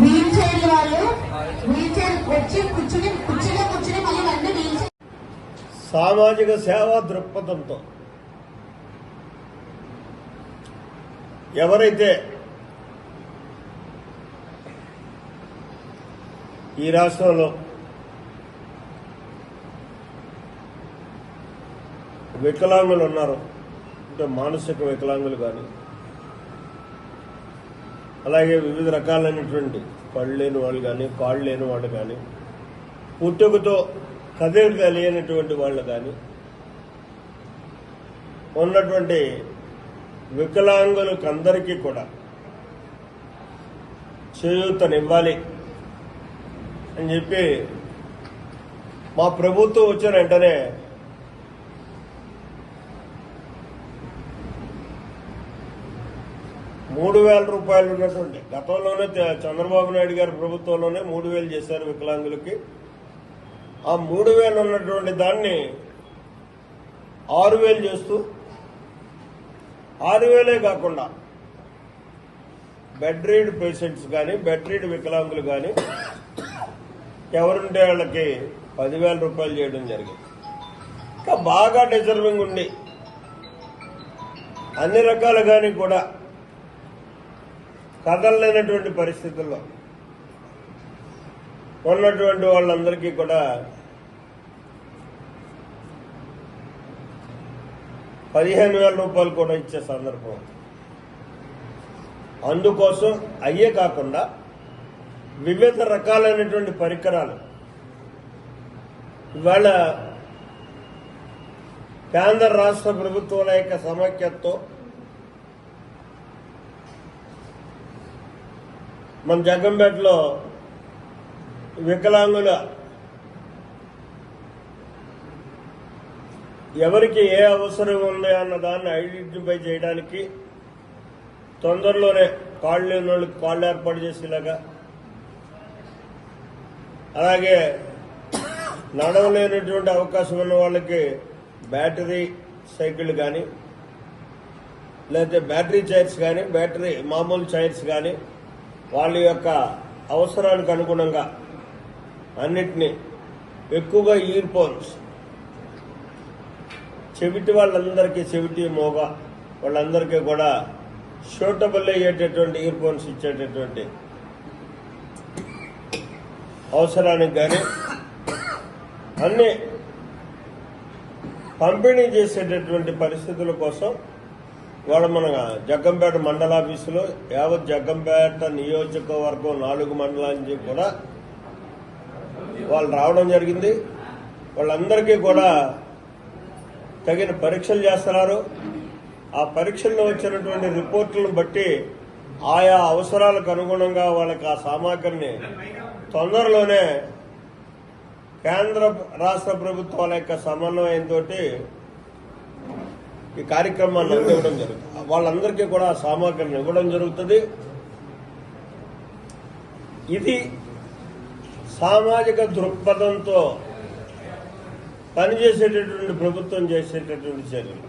Wheel chair వాళ్ళు wheel chair వచ్చి కుర్చీలో కూర్చుని మళ్ళీ వెంటనే వీల్ చైర్. సామాజిక సేవా దృక్పథంతో ఎవరైతే ఈ రాష్ట్రంలో వికలాంగులు ఉన్నారు, అంటే మానసిక వికలాంగులు కానీ, అలాగే వివిధ రకాలైనటువంటి పళ్ళు లేని వాళ్ళు కానీ, కాళ్ళు లేని వాళ్ళు కానీ, పుట్టుకతో కదలికలేనటువంటి వాళ్ళు కానీ ఉన్నటువంటి వికలాంగులకు అందరికీ కూడా చేయూతనివ్వాలి అని చెప్పి మా ప్రభుత్వం వచ్చిన వెంటనే ₹3,000 ఉన్నటువంటి గతంలోనే చంద్రబాబు నాయుడు గారి ప్రభుత్వంలోనే 3,000 చేశారు వికలాంగులకి. ఆ 3,000 ఉన్నటువంటి దాన్ని 6,000 చేస్తూ 6,000 కాకుండా బెడ్ రీడ్ పేషెంట్స్ కానీ, బెడ్ రీడ్ వికలాంగులు కానీ ఎవరుంటే వాళ్ళకి ₹10,000 చేయడం జరిగింది. ఇంకా బాగా డిజర్వింగ్ ఉండి అన్ని రకాలుగాని కూడా కదలలేనటువంటి పరిస్థితుల్లో ఉన్నటువంటి వాళ్ళందరికీ కూడా ₹15,000 కూడా ఇచ్చే సందర్భం. అందుకోసం అయ్యే కాకుండా వివిధ రకాలైనటువంటి పరికరాలు ఇవాళ కేంద్ర రాష్ట్ర ప్రభుత్వాల యొక్క సమైక్యతతో మన జగ్గంపేటలో వికలాంగుల ఎవరికి ఏ అవసరం ఉంది అన్న దాన్ని ఐడెంటిఫై చేయడానికి తొందరలోనే కాళ్ళు లేని వాళ్ళకి కాళ్ళు ఏర్పాటు చేసేలాగా, అలాగే నడవలేనటువంటి అవకాశం ఉన్న వాళ్ళకి బ్యాటరీ సైకిల్ కానీ, లేకపోతే బ్యాటరీ చైర్స్ కానీ, బ్యాటరీ మామూలు చైర్స్ కానీ వాళ్ళ యొక్క అవసరానికి అనుగుణంగా అన్నిటినీ, ఎక్కువగా ఇయర్ ఫోన్స్ చెవిటి వాళ్ళందరికీ, చెవిటి మోగ వాళ్ళందరికీ కూడా షూటబుల్ అయ్యేటటువంటి ఇయర్ ఫోన్స్ ఇచ్చేటటువంటి అవసరానికి కానీ అన్ని పంపిణీ చేసేటటువంటి పరిస్థితుల కోసం ఇవాళ మన జగ్గంపేట మండలాఫీసులో యావత్ జగ్గంపేట నియోజకవర్గం 4 మండలానికి కూడా వాళ్ళు రావడం జరిగింది. వాళ్ళందరికీ కూడా తగిన పరీక్షలు చేస్తున్నారు. ఆ పరీక్షల్లో వచ్చినటువంటి రిపోర్టులను బట్టి ఆయా అవసరాలకు అనుగుణంగా వాళ్ళకి ఆ సామాగ్రిని తొందరలోనే కేంద్ర రాష్ట్ర ప్రభుత్వాల యొక్క సమన్వయంతో ఈ కార్యక్రమాన్ని అందివ్వడం జరుగుతుంది. వాళ్ళందరికీ కూడా ఆ సామాగ్రిని ఇవ్వడం జరుగుతుంది. ఇది సామాజిక దృక్పథంతో పనిచేసేటటువంటి ప్రభుత్వం చేసేటటువంటి చర్యలు.